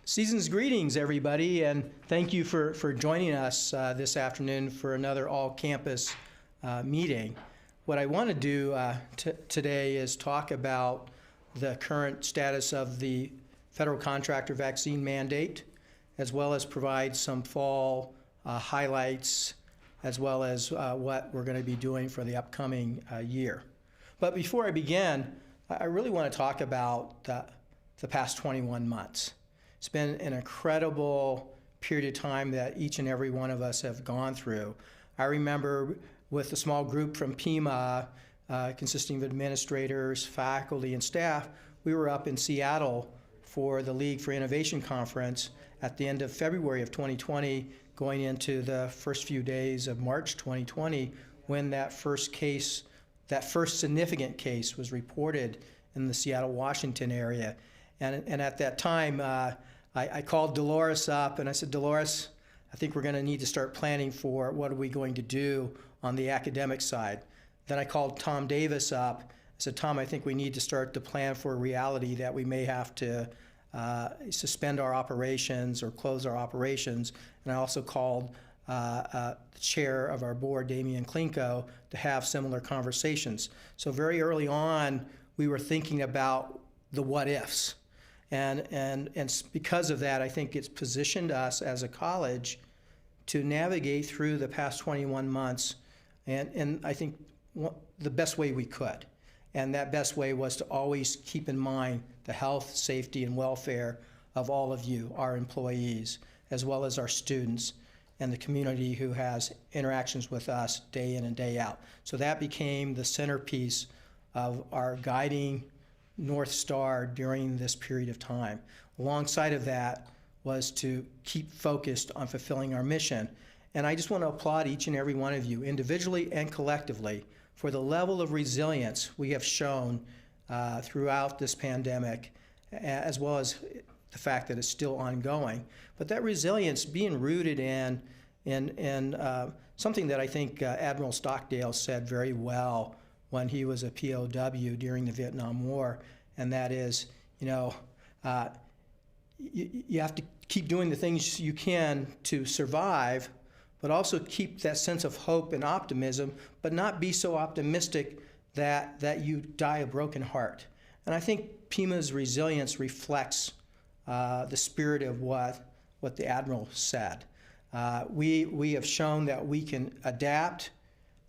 Season's greetings, everybody, and thank you for joining us this afternoon for another all-campus meeting. What I want to do today is talk about the current status of the federal contractor vaccine mandate, as well as provide some fall highlights, as well as what we're going to be doing for the upcoming year. But before I begin, I really want to talk about the past 21 months. It's been an incredible period of time that each and every one of us have gone through. I remember with a small group from PEMA, consisting of administrators, faculty, and staff, we were up in Seattle for the League for Innovation Conference at the end of February of 2020, going into the first few days of March 2020, when that first significant case was reported in the Seattle, Washington area. And at that time, I called Dolores up and I said, Dolores, I think we're going to need to start planning for what are we going to do on the academic side. Then I called Tom Davis up. I said, Tom, I think we need to start to plan for a reality that we may have to suspend our operations or close our operations. And I also called the chair of our board, Damian Klinko, to have similar conversations. So very early on, we were thinking about the what ifs. And because of that, I think it's positioned us as a college to navigate through the past 21 months, and I think the best way we could. And that best way was to always keep in mind the health, safety, and welfare of all of you, our employees, as well as our students and the community who has interactions with us day in and day out. So that became the centerpiece of our guiding North Star during this period of time. Alongside of that was to keep focused on fulfilling our mission. And I just want to applaud each and every one of you, individually and collectively, for the level of resilience we have shown throughout this pandemic, as well as the fact that it's still ongoing. But that resilience being rooted in something that I think Admiral Stockdale said very well when he was a POW during the Vietnam War, and that is, you have to keep doing the things you can to survive, but also keep that sense of hope and optimism, but not be so optimistic that you die a broken heart. And I think PEMA's resilience reflects the spirit of what the Admiral said. We have shown that we can adapt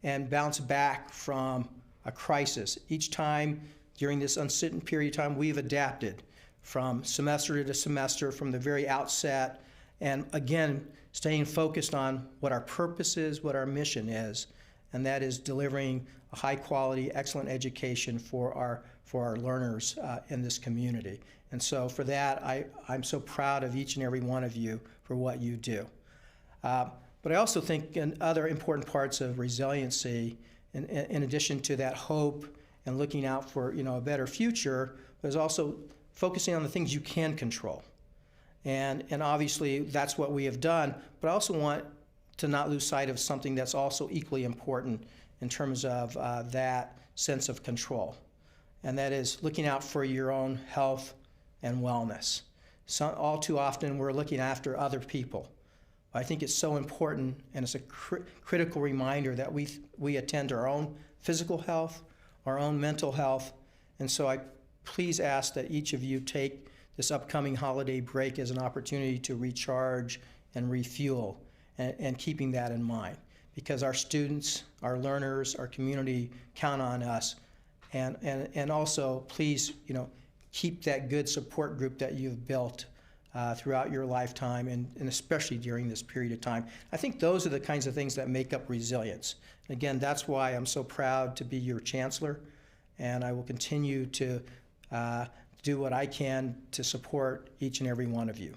and bounce back from a crisis. Each time during this uncertain period of time, we've adapted from semester to semester from the very outset, and again, staying focused on what our purpose is, what our mission is, and that is delivering a high quality, excellent education for our learners in this community. And so for that, I'm so proud of each and every one of you for what you do. But I also think in other important parts of resiliency, in addition to that hope and looking out for a better future, there's also focusing on the things you can control. And obviously that's what we have done, but I also want to not lose sight of something that's also equally important in terms of that sense of control. And that is looking out for your own health and wellness. All too often we're looking after other people. I think it's so important, and it's a critical reminder that we attend to our own physical health, our own mental health, and so I please ask that each of you take this upcoming holiday break as an opportunity to recharge and refuel, and keeping that in mind, because our students, our learners, our community count on us, and also please keep that good support group that you've built throughout your lifetime, and especially during this period of time. I think those are the kinds of things that make up resilience. And again, that's why I'm so proud to be your chancellor, and I will continue to do what I can to support each and every one of you.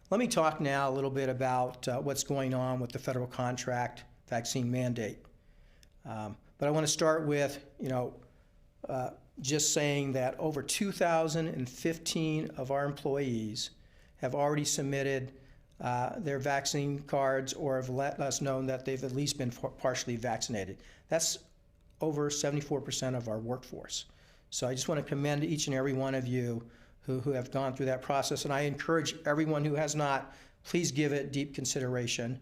Let me talk now a little bit about what's going on with the federal contract vaccine mandate. But I want to start with, just saying that over 2,015 of our employees have already submitted their vaccine cards or have let us know that they've at least been partially vaccinated. That's over 74% of our workforce. So I just want to commend each and every one of you who have gone through that process. And I encourage everyone who has not, please give it deep consideration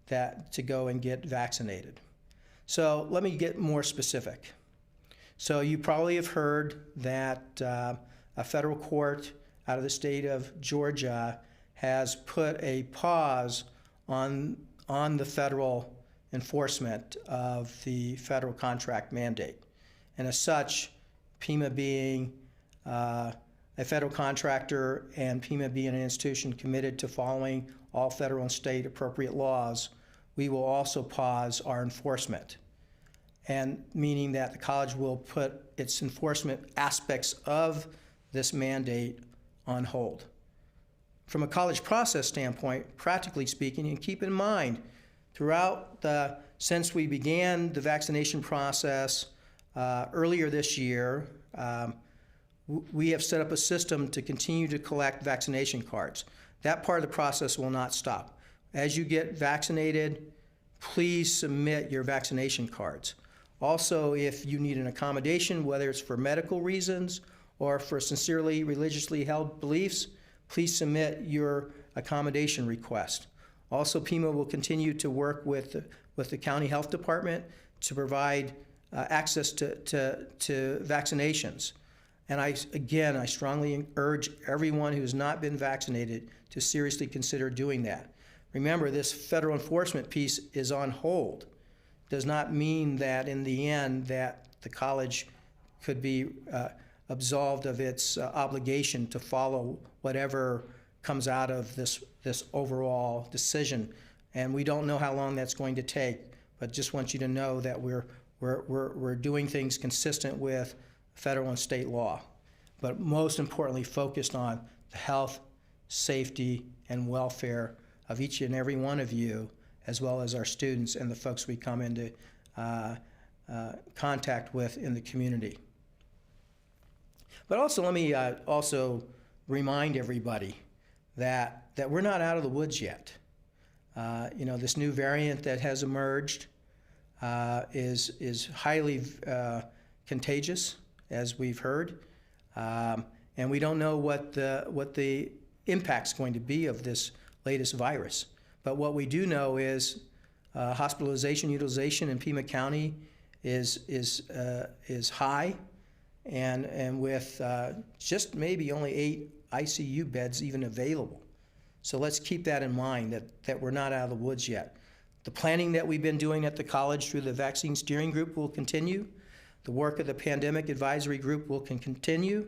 to go and get vaccinated. So let me get more specific. So you probably have heard that a federal court out of the state of Georgia has put a pause on the federal enforcement of the federal contract mandate. And as such, PEMA being a federal contractor and PEMA being an institution committed to following all federal and state appropriate laws, we will also pause our enforcement. And meaning that the college will put its enforcement aspects of this mandate on hold. From a college process standpoint, practically speaking, and keep in mind, since we began the vaccination process earlier this year, we have set up a system to continue to collect vaccination cards. That part of the process will not stop. As you get vaccinated, please submit your vaccination cards. Also, if you need an accommodation, whether it's for medical reasons or for sincerely religiously held beliefs, please submit your accommodation request. Also, PEMA will continue to work with the county health department to provide access to vaccinations. And I strongly urge everyone who has not been vaccinated to seriously consider doing that. Remember, this federal enforcement piece is on hold. Does not mean that in the end that the college could be absolved of its obligation to follow whatever comes out of this overall decision. And we don't know how long that's going to take, but just want you to know that we're doing things consistent with federal and state law, but most importantly focused on the health, safety, and welfare of each and every one of you, as well as our students and the folks we come into contact with in the community. But also, let me also remind everybody that we're not out of the woods yet. This new variant that has emerged is highly contagious, as we've heard, and we don't know what the impact's going to be of this latest virus. But what we do know is hospitalization utilization in Pima County is high, and with just maybe only 8 ICU beds even available. So let's keep that in mind, that we're not out of the woods yet. The planning that we've been doing at the college through the Vaccine Steering Group will continue. The work of the Pandemic Advisory Group will continue,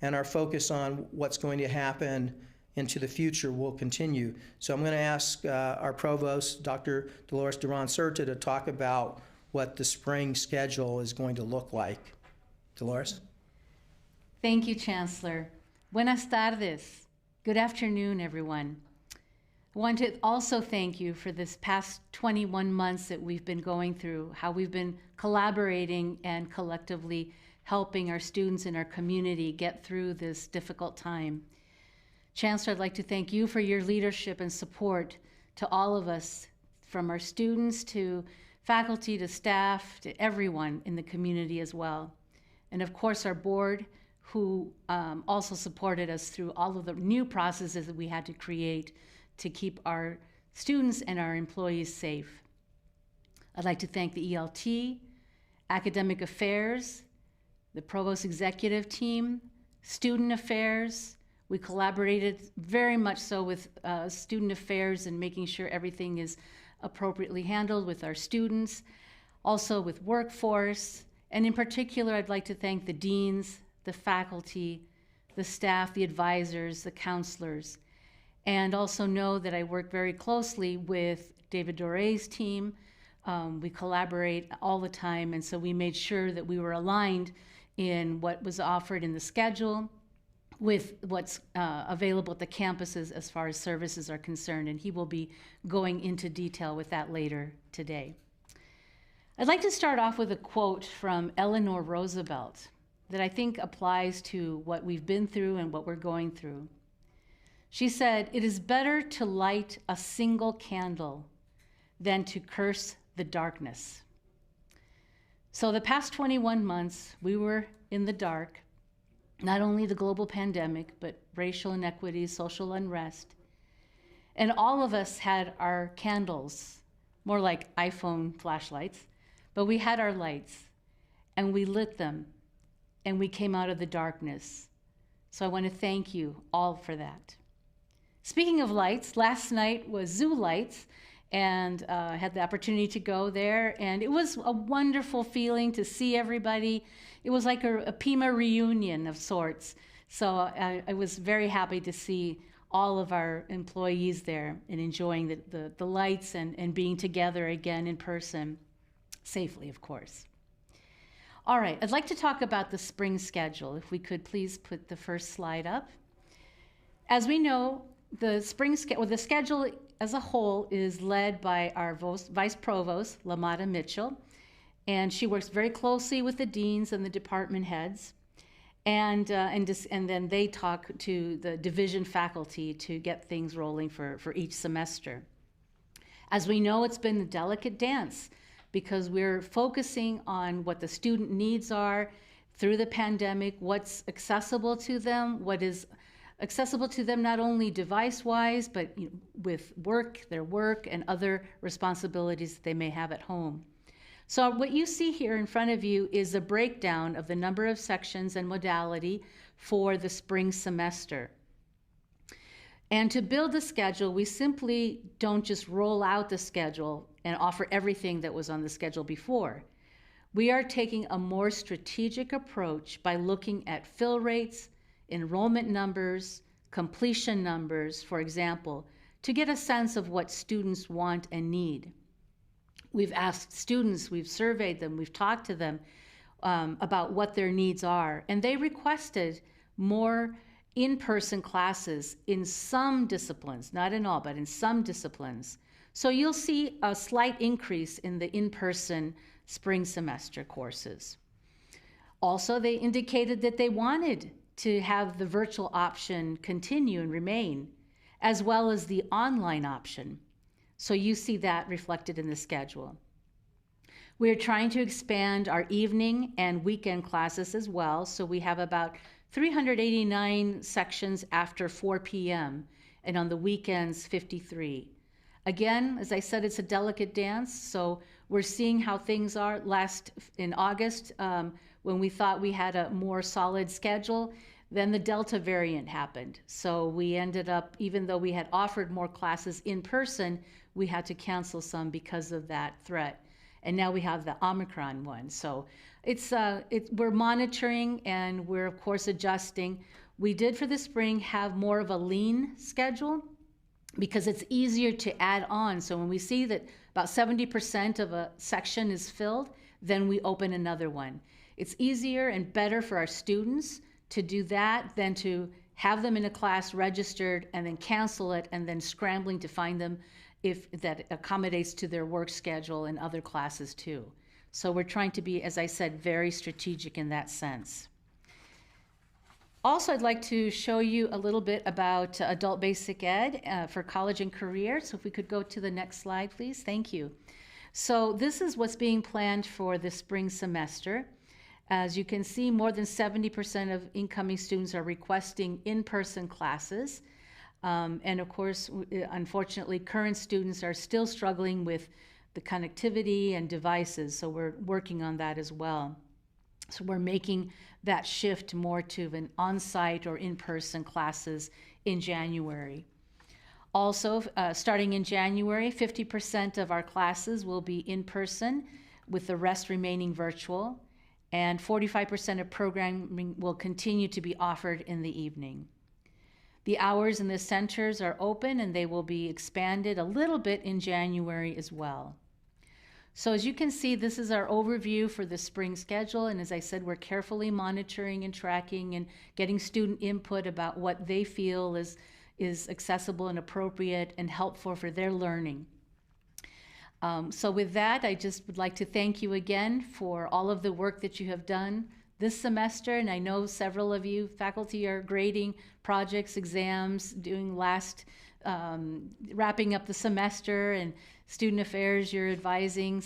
and our focus on what's going to happen into the future will continue. So I'm going to ask our provost, Dr. Dolores Duran-Certa, to talk about what the spring schedule is going to look like. Dolores? Thank you, Chancellor. Buenas tardes. Good afternoon, everyone. I want to also thank you for this past 21 months that we've been going through, how we've been collaborating and collectively helping our students in our community get through this difficult time. Chancellor, I'd like to thank you for your leadership and support to all of us, from our students to faculty to staff to everyone in the community as well. And of course, our board, who also supported us through all of the new processes that we had to create to keep our students and our employees safe. I'd like to thank the ELT, Academic Affairs, the Provost Executive Team, Student Affairs. We collaborated very much so with Student Affairs and making sure everything is appropriately handled with our students, also with workforce. And in particular, I'd like to thank the deans, the faculty, the staff, the advisors, the counselors, and also know that I work very closely with David Dore's team. We collaborate all the time, and so we made sure that we were aligned in what was offered in the schedule with what's available at the campuses as far as services are concerned, and he will be going into detail with that later today. I'd like to start off with a quote from Eleanor Roosevelt that I think applies to what we've been through and what we're going through. She said, "It is better to light a single candle than to curse the darkness." So the past 21 months, we were in the dark. not only the global pandemic, but racial inequities, social unrest. And all of us had our candles, more like iPhone flashlights, but we had our lights and we lit them and we came out of the darkness. So I want to thank you all for that. Speaking of lights, last night was Zoo Lights, and I had the opportunity to go there, and it was a wonderful feeling to see everybody. It was like a PIMA reunion of sorts. So I was very happy to see all of our employees there and enjoying the lights and being together again in person, safely, of course. All right, I'd like to talk about the spring schedule. If we could please put the first slide up. As we know, the schedule as a whole is led by our Vice Provost, LaMotta Mitchell, and she works very closely with the deans and the department heads, and then they talk to the division faculty to get things rolling for each semester. As we know, it's been a delicate dance because we're focusing on what the student needs are through the pandemic, what's accessible to them, what is accessible to them not only device-wise, but with their work and other responsibilities that they may have at home. So what you see here in front of you is a breakdown of the number of sections and modality for the spring semester. And to build the schedule, we simply don't just roll out the schedule and offer everything that was on the schedule before. We are taking a more strategic approach by looking at fill rates, enrollment numbers, completion numbers, for example, to get a sense of what students want and need. We've asked students, we've surveyed them, we've talked to them about what their needs are, and they requested more in-person classes in some disciplines, not in all, but in some disciplines. So you'll see a slight increase in the in-person spring semester courses. Also, they indicated that they wanted to have the virtual option continue and remain, as well as the online option. So you see that reflected in the schedule. We're trying to expand our evening and weekend classes as well, so we have about 389 sections after 4 p.m., and on the weekends, 53. Again, as I said, it's a delicate dance, so we're seeing how things are. In August, when we thought we had a more solid schedule, then the Delta variant happened. So we ended up, even though we had offered more classes in person, we had to cancel some because of that threat. And now we have the Omicron one. So we're monitoring and we're of course adjusting. We did for the spring have more of a lean schedule because it's easier to add on. So when we see that about 70% of a section is filled, then we open another one. It's easier and better for our students to do that than to have them in a class registered and then cancel it and then scrambling to find them if that accommodates to their work schedule and other classes too. So we're trying to be, as I said, very strategic in that sense. Also, I'd like to show you a little bit about adult basic ed for college and career. So if we could go to the next slide, please. Thank you. So this is what's being planned for the spring semester. As you can see, more than 70% of incoming students are requesting in-person classes. And of course, unfortunately, current students are still struggling with the connectivity and devices, so we're working on that as well. So we're making that shift more to an on-site or in-person classes in January. Also, starting in January, 50% of our classes will be in person, with the rest remaining virtual, and 45% of programming will continue to be offered in the evening. The hours in the centers are open and they will be expanded a little bit in January as well. So as you can see, this is our overview for the spring schedule, and as I said, we're carefully monitoring and tracking and getting student input about what they feel is accessible and appropriate and helpful for their learning. So with that, I just would like to thank you again for all of the work that you have done this semester, and I know several of you faculty are grading projects, exams, doing wrapping up the semester, and student affairs, you're advising,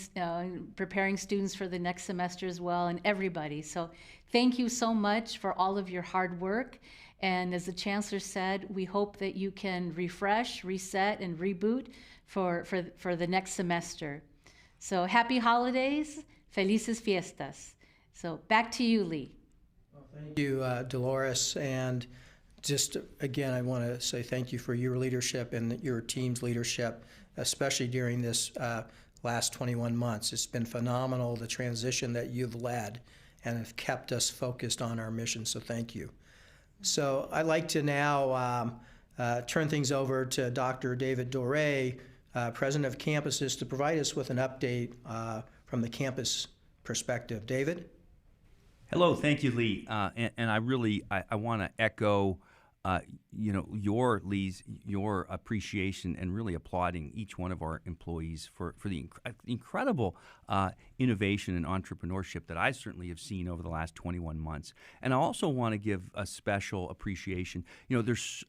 preparing students for the next semester as well, and everybody. So Thank you so much for all of your hard work. And as the Chancellor said, we hope that you can refresh, reset, and reboot for the next semester. So happy holidays, felices fiestas. So back to you, Lee. Well, thank you, Dolores. And just again, I want to say thank you for your leadership and your team's leadership, especially during this last 21 months. It's been phenomenal, the transition that you've led and have kept us focused on our mission, so thank you. So I'd like to now turn things over to Dr. David Doré, President of Campuses, to provide us with an update from the campus perspective. David? Hello, thank you, Lee. And I want to echo your appreciation and really applauding each one of our employees for the incredible innovation and entrepreneurship that I certainly have seen over the last 21 months. And I also want to give a special appreciation. There's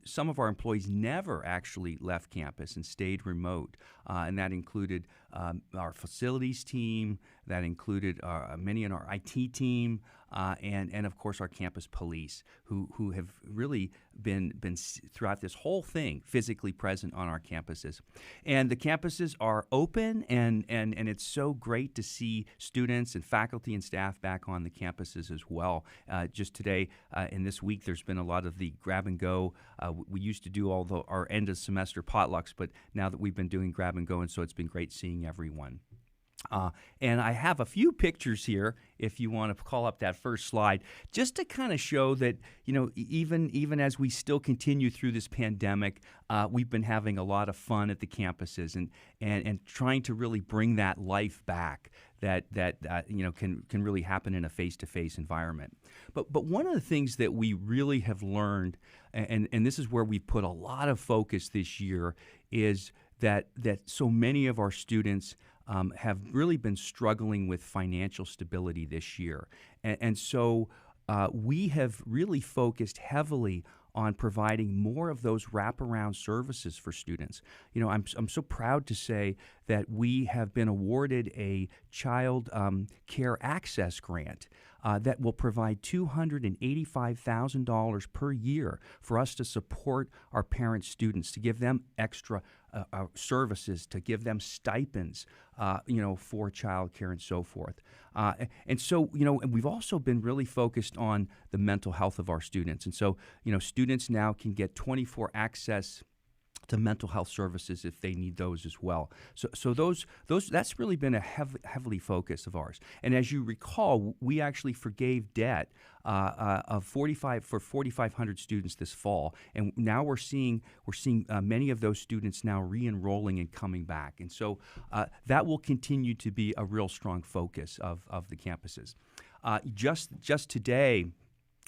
some of our employees never actually left campus and stayed remote, and that included our facilities team, that included many in our IT team, and of course our campus police, who have really been throughout this whole thing physically present on our campuses. And the campuses are open, and it's so great to see students and faculty and staff back on the campuses as well. Just today and this week, there's been a lot of the grab and go. We used to do all our end of semester potlucks, but now that we've been doing grab and go, and so it's been great seeing everyone. And I have a few pictures here, if you want to call up that first slide, just to kind of show that, even as we still continue through this pandemic, we've been having a lot of fun at the campuses and trying to really bring that life back that can really happen in a face-to-face environment. But one of the things that we really have learned, and this is where we put a lot of focus this year, is that so many of our students have really been struggling with financial stability this year. And so we have really focused heavily on providing more of those wraparound services for students. I'm so proud to say that we have been awarded a Child Care Access Grant that will provide $285,000 per year for us to support our parent students, to give them extra services, to give them stipends, for childcare and so forth. And so, and we've also been really focused on the mental health of our students. And so, students now can get 24 access to mental health services if they need those as well. So those that's really been a heavily focus of ours. And as you recall, we actually forgave debt of 4,500 students this fall, and now we're seeing many of those students now re-enrolling and coming back. And so that will continue to be a real strong focus of the campuses. Just today,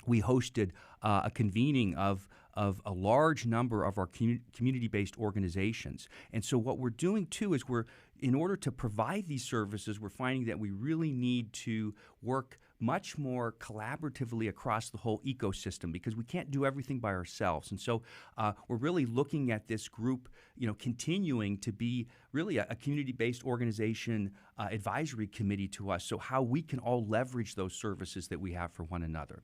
we hosted a convening of a large number of our community-based organizations. And so what we're doing, too, is in order to provide these services, we're finding that we really need to work much more collaboratively across the whole ecosystem, because we can't do everything by ourselves. And so we're really looking at this group, continuing to be really a community-based organization advisory committee to us, so how we can all leverage those services that we have for one another.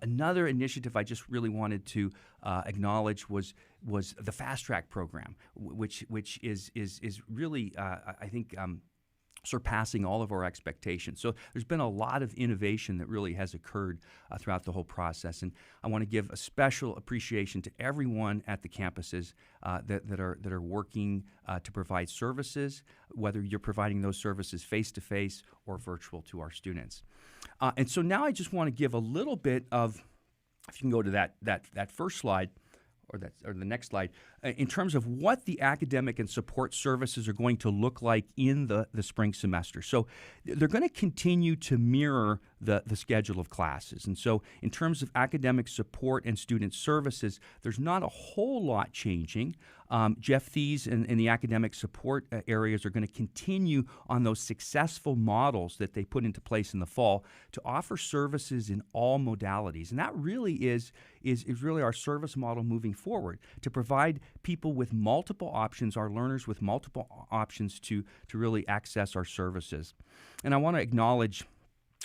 Another initiative I just really wanted to acknowledge was the Fast Track program, which is really, I think, surpassing all of our expectations. So there's been a lot of innovation that really has occurred throughout the whole process, and I want to give a special appreciation to everyone at the campuses that are working to provide services, whether you're providing those services face-to-face or virtual to our students. And so now I just want to give a little bit of, if you can go to that first slide, or the next slide, in terms of what the academic and support services are going to look like in the spring semester. So they're going to continue to mirror the schedule of classes. And so in terms of academic support and student services, there's not a whole lot changing. Jeff Thies and the academic support areas are going to continue on those successful models that they put into place in the fall to offer services in all modalities. And that really is really our service model moving forward, to provide people with multiple options, our learners with multiple options to really access our services. And I want to acknowledge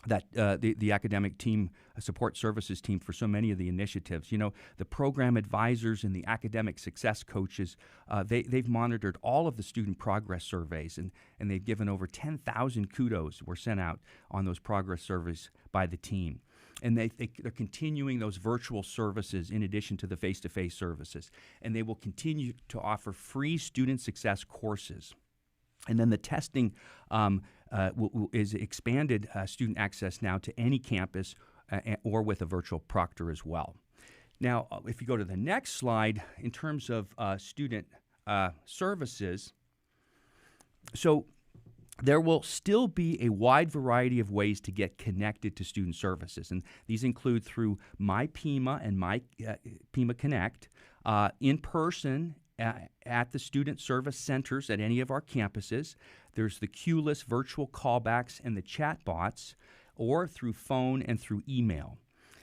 the academic team, support services team for so many of the initiatives. You know, the program advisors and the academic success coaches, they've monitored all of the student progress surveys, and they've given over 10,000 kudos were sent out on those progress surveys by the team. And they're continuing those virtual services in addition to the face-to-face services. And they will continue to offer free student success courses. And then the testing is expanded student access now to any campus or with a virtual proctor as well. Now, if you go to the next slide, in terms of student services, so there will still be a wide variety of ways to get connected to student services, and these include through My PIMA and My PIMA Connect, in person at the student service centers at any of our campuses. There's the queueless virtual callbacks and the chat bots, or through phone and through email.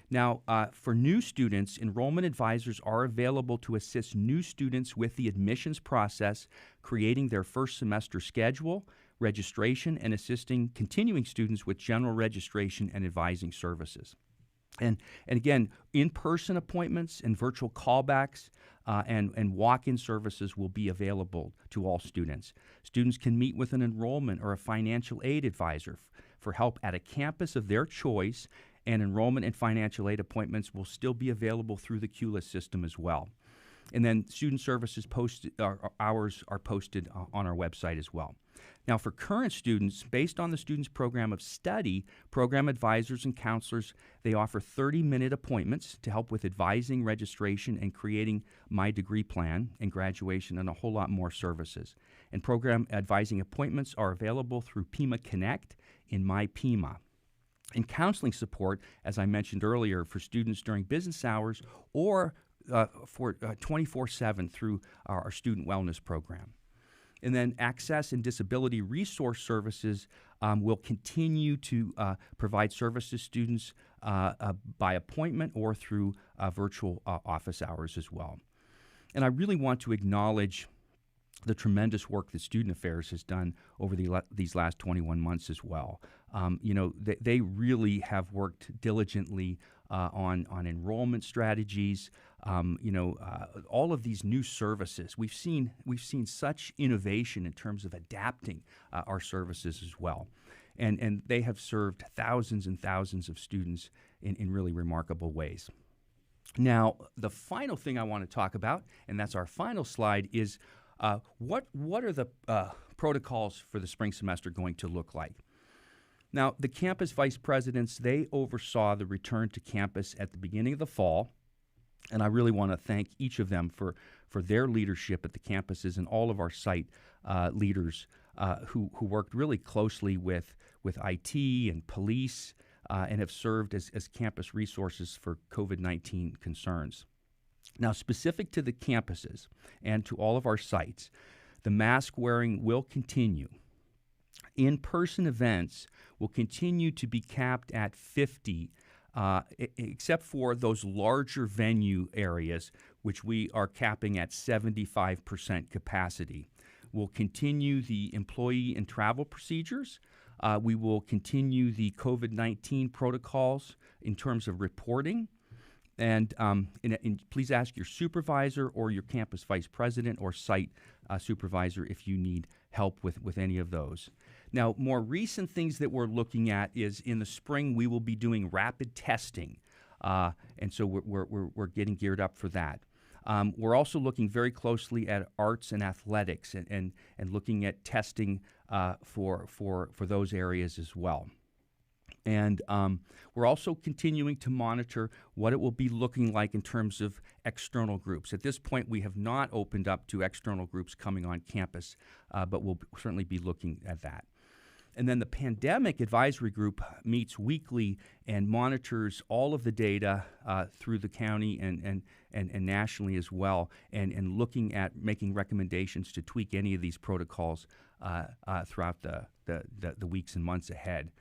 Now, for new students, enrollment advisors are available to assist new students with the admissions process, creating their first semester schedule, registration, and assisting continuing students with general registration and advising services. And again, in-person appointments and virtual callbacks and walk-in services will be available to all students. Students can meet with an enrollment or a financial aid advisor for help at a campus of their choice, and enrollment and financial aid appointments will still be available through the QLIS system as well. And then student services hours are posted on our website as well. Now, for current students, based on the student's program of study, program advisors and counselors, they offer 30-minute appointments to help with advising, registration, and creating My Degree Plan and graduation, and a whole lot more services. And program advising appointments are available through PIMA Connect in My PIMA. And counseling support, as I mentioned earlier, for students during business hours or for 24/7 through our student wellness program. And then access and disability resource services will continue to provide service to students by appointment or through virtual office hours as well. And I really want to acknowledge the tremendous work that Student Affairs has done over these last 21 months as well. You know, they really have worked diligently on enrollment strategies. You know, all of these new services. We've seen such innovation in terms of adapting our services as well, and they have served thousands and thousands of students in really remarkable ways. Now, the final thing I want to talk about, and that's our final slide, is what are the protocols for the spring semester going to look like? Now, the campus vice presidents, they oversaw the return to campus at the beginning of the fall, and I really want to thank each of them for their leadership at the campuses and all of our site leaders who worked really closely with IT and police and have served as campus resources for COVID-19 concerns. Now, specific to the campuses and to all of our sites, the mask wearing will continue. In-person events will continue to be capped at 50, except for those larger venue areas, which we are capping at 75% capacity. We'll continue the employee and travel procedures. We will continue the COVID-19 protocols in terms of reporting. And please ask your supervisor or your campus vice president or site supervisor if you need help with any of those. Now, more recent things that we're looking at is in the spring we will be doing rapid testing, and so we're getting geared up for that. We're also looking very closely at arts and athletics and looking at testing for those areas as well. And we're also continuing to monitor what it will be looking like in terms of external groups. At this point, we have not opened up to external groups coming on campus, but we'll certainly be looking at that. And then the Pandemic Advisory Group meets weekly and monitors all of the data through the county and nationally as well, and looking at making recommendations to tweak any of these protocols throughout the weeks and months ahead.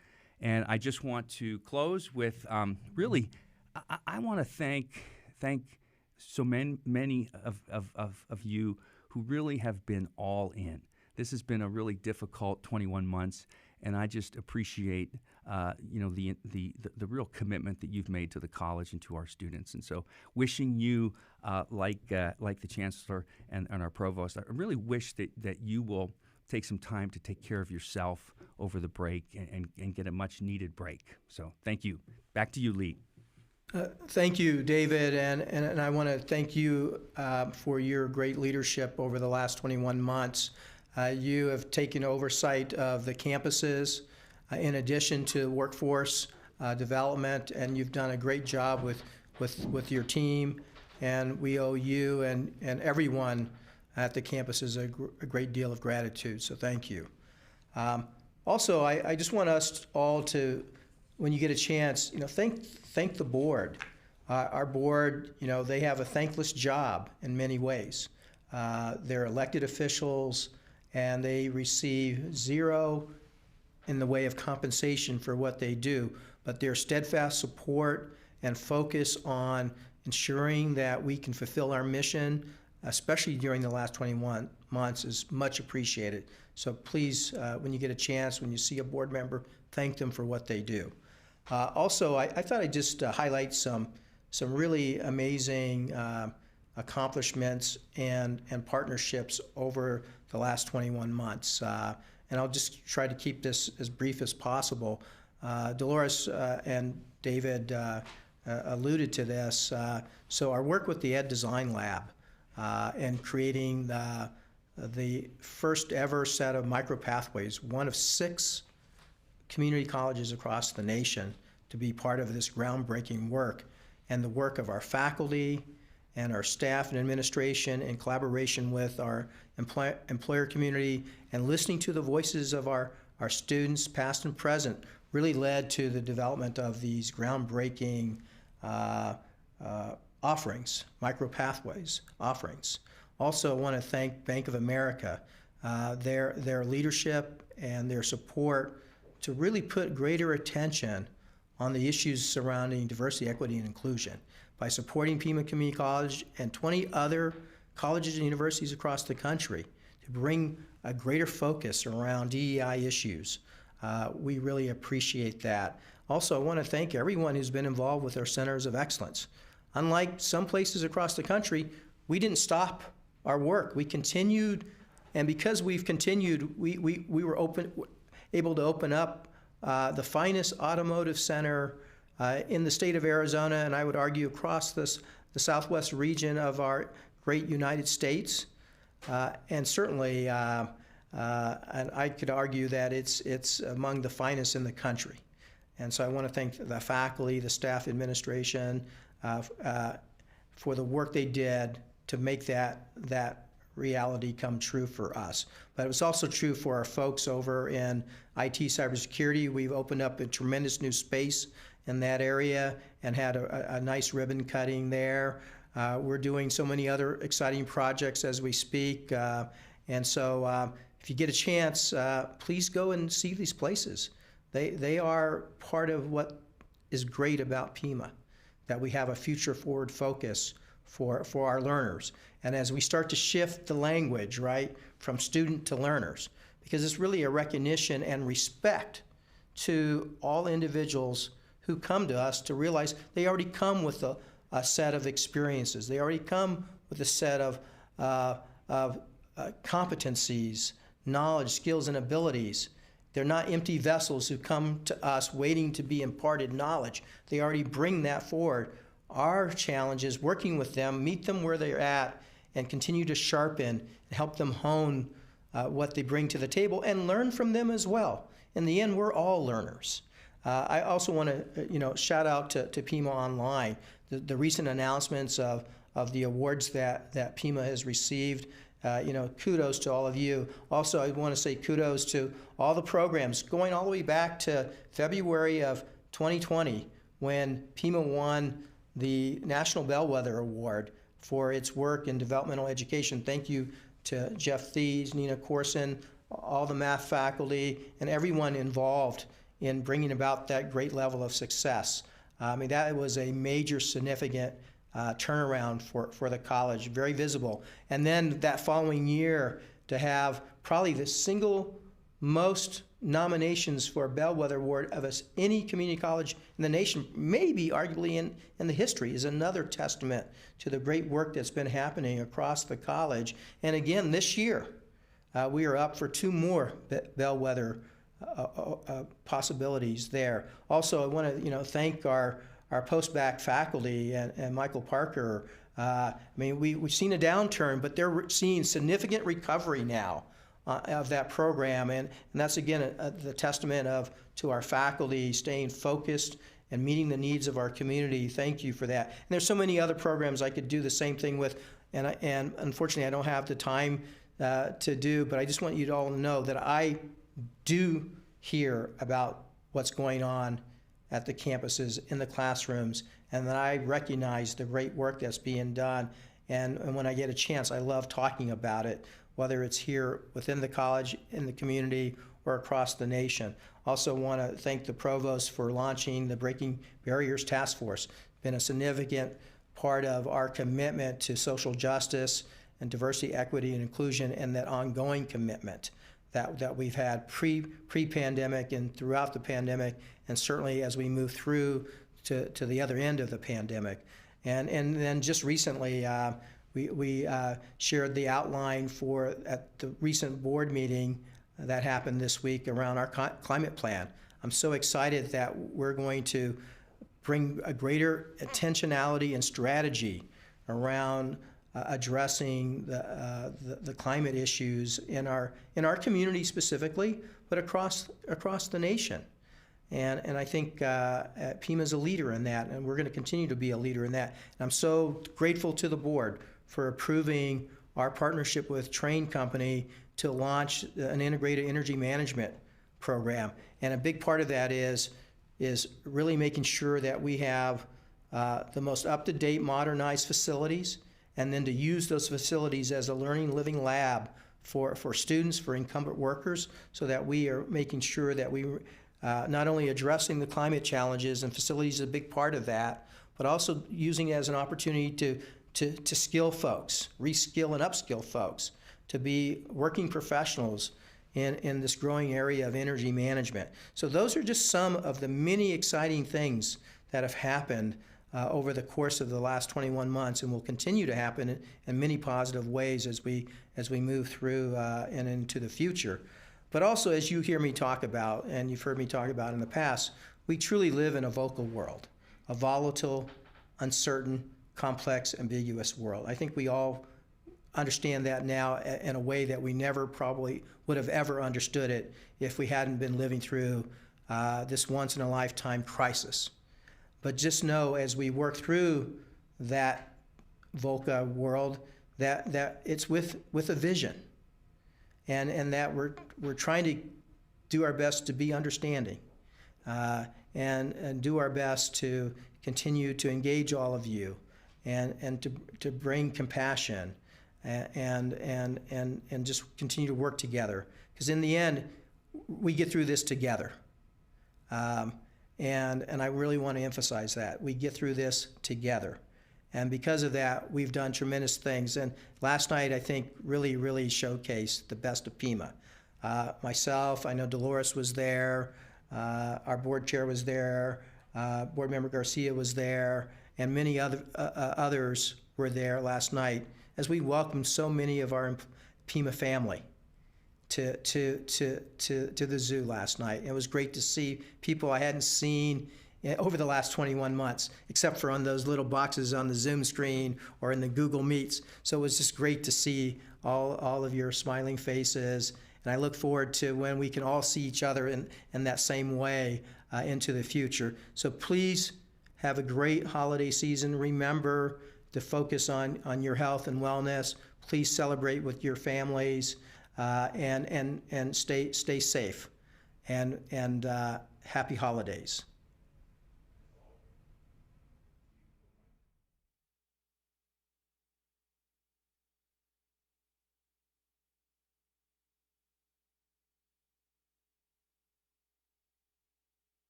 And I just want to close with really, I want to thank so many of you who really have been all in. This has been a really difficult 21 months, and I just appreciate the real commitment that you've made to the college and to our students. And so, wishing you, like the Chancellor and our Provost, I really wish that you will take some time to take care of yourself over the break and get a much needed break. So thank you. Back to you, Lee. Thank you, David, and I want to thank you for your great leadership over the last 21 months. You have taken oversight of the campuses in addition to workforce development, and you've done a great job with your team, and we owe you and everyone at the campuses a great deal of gratitude, so thank you. Also, I just want us all to, when you get a chance, thank the board. Our board, they have a thankless job in many ways. They're elected officials, and they receive zero in the way of compensation for what they do, but their steadfast support and focus on ensuring that we can fulfill our mission, especially during the last 21 months, is much appreciated. So please, when you get a chance, when you see a board member, thank them for what they do. Also, I thought I'd just highlight some really amazing accomplishments and partnerships over the last 21 months. And I'll just try to keep this as brief as possible. Dolores and David alluded to this. So our work with the Ed Design Lab and creating the first ever set of micropathways, one of 6 community colleges across the nation to be part of this groundbreaking work, and the work of our faculty and our staff and administration in collaboration with our employer community and listening to the voices of our students, past and present, really led to the development of these groundbreaking offerings, micropathways offerings. Also, I want to thank Bank of America, their leadership and their support to really put greater attention on the issues surrounding diversity, equity, and inclusion by supporting Pima Community College and 20 other colleges and universities across the country to bring a greater focus around DEI issues. We really appreciate that. Also, I want to thank everyone who's been involved with our centers of excellence. Unlike some places across the country, we didn't stop our work. We continued, and because we've continued, we were able to open up the finest automotive center in the state of Arizona, and I would argue across the southwest region of our great United States, and certainly, and I could argue that it's among the finest in the country. And so I want to thank the faculty, the staff administration for the work they did to make that reality come true for us. But it was also true for our folks over in IT cybersecurity. We've opened up a tremendous new space in that area and had a nice ribbon cutting there. We're doing so many other exciting projects as we speak. And so if you get a chance, please go and see these places. They are part of what is great about Pima, that we have a future forward focus for our learners. And as we start to shift the language, right, from student to learners, because it's really a recognition and respect to all individuals who come to us to realize they already come with a set of experiences. They already come with a set of competencies, knowledge, skills, and abilities. They're not empty vessels who come to us waiting to be imparted knowledge. They already bring that forward. Our challenge is working with them, meet them where they're at, and continue to sharpen and help them hone what they bring to the table and learn from them as well. In the end, we're all learners. I also want to, shout out to Pima Online, the recent announcements of the awards that Pima has received. Kudos to all of you. Also, I want to say kudos to all the programs going all the way back to February of 2020 when Pima won the National Bellwether Award for its work in developmental education. Thank you to Jeff Thies, Nina Corson, all the math faculty, and everyone involved in bringing about that great level of success. That was a major significant turnaround for the college, very visible. And then that following year to have probably the single most nominations for a Bellwether Award of any community college in the nation, maybe arguably in the history, is another testament to the great work that's been happening across the college. And again, this year, we are up for 2 more Bellwether possibilities there. Also, I want to thank our post-bac faculty and Michael Parker. I mean, we've seen a downturn, but they're seeing significant recovery now of that program, and that's again the testament to our faculty staying focused and meeting the needs of our community. Thank you for that. And there's so many other programs I could do the same thing with, and unfortunately I don't have the time to do, but I just want you to all know that I do hear about what's going on at the campuses, in the classrooms, and that I recognize the great work that's being done. And when I get a chance, I love talking about it, whether it's here within the college, in the community, or across the nation. Also want to thank the provost for launching the Breaking Barriers Task Force. Been a significant part of our commitment to social justice and diversity, equity, and inclusion, and that ongoing commitment that we've had pre-pandemic and throughout the pandemic, and certainly as we move through to the other end of the pandemic. And then just recently, we shared the outline at the recent board meeting that happened this week around our climate plan. I'm so excited that we're going to bring a greater intentionality and strategy around addressing the climate issues in our community specifically, but across the nation. And I think PIMA is a leader in that, and we're going to continue to be a leader in that. And I'm so grateful to the board for approving our partnership with Train Company to launch an integrated energy management program. And a big part of that is really making sure that we have the most up-to-date, modernized facilities, and then to use those facilities as a learning, living lab for students, for incumbent workers, so that we are making sure that we not only addressing the climate challenges, and facilities is a big part of that, but also using it as an opportunity to skill folks, reskill and upskill folks, to be working professionals in this growing area of energy management. So those are just some of the many exciting things that have happened over the course of the last 21 months, and will continue to happen in many positive ways as we move through and into the future. But also, as you hear me talk about, and you've heard me talk about in the past, we truly live in a volatile world, a volatile, uncertain, complex, ambiguous world. I think we all understand that now in a way that we never probably would have ever understood it if we hadn't been living through this once-in-a-lifetime crisis. But just know, as we work through that VUCA world, that it's with a vision, and that we're trying to do our best to be understanding, and do our best to continue to engage all of you, and to bring compassion, and just continue to work together. Because in the end, we get through this together. And I really want to emphasize that. We get through this together. And because of that, we've done tremendous things. And last night, I think, really showcased the best of PIMA. Myself, I know Dolores was there, our board chair was there, board member Garcia was there, and many others were there last night as we welcomed so many of our PIMA family to the zoo last night. It was great to see people I hadn't seen over the last 21 months, except for on those little boxes on the Zoom screen or in the Google Meets. So it was just great to see all of your smiling faces. And I look forward to when we can all see each other in that same way into the future. So please have a great holiday season. Remember to focus on your health and wellness. Please celebrate with your families. And stay safe, and happy holidays.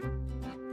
you.